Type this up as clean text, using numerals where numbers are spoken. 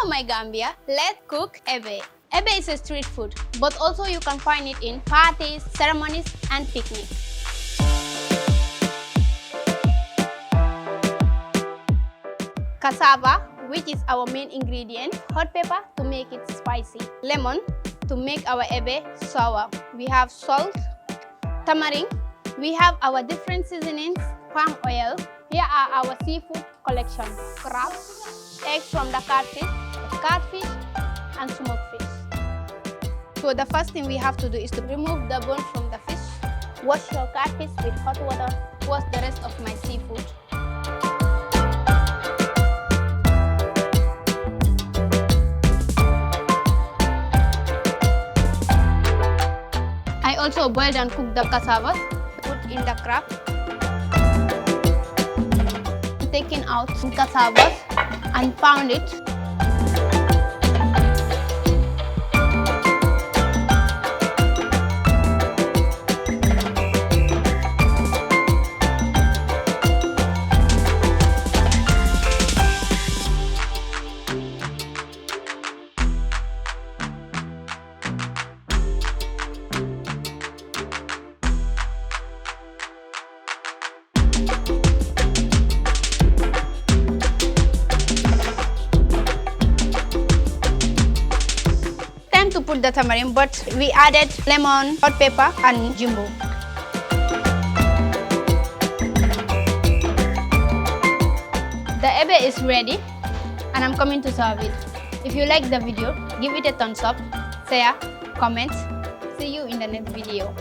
Hello my Gambia, let's cook Ebbeh. Ebbeh is a street food, but also you can find it in parties, ceremonies and picnics. Cassava, which is our main ingredient, hot pepper to make it spicy, lemon to make our Ebbeh sour. We have salt, tamarind, we have our different seasonings, palm oil. Here are our seafood collection, crab, eggs from the catfish and smoked fish. So the first thing we have to do is to remove the bone from the fish, wash your catfish with hot water, wash the rest of my seafood. I also boiled and cooked the cassava, put in the crab, taking out some cassava and pound it. To put the tamarind, but we added lemon, hot pepper and jumbo. The Ebbeh is ready and I'm coming to serve it. If you like the video, give it a thumbs up, share, comment. See you in the next video.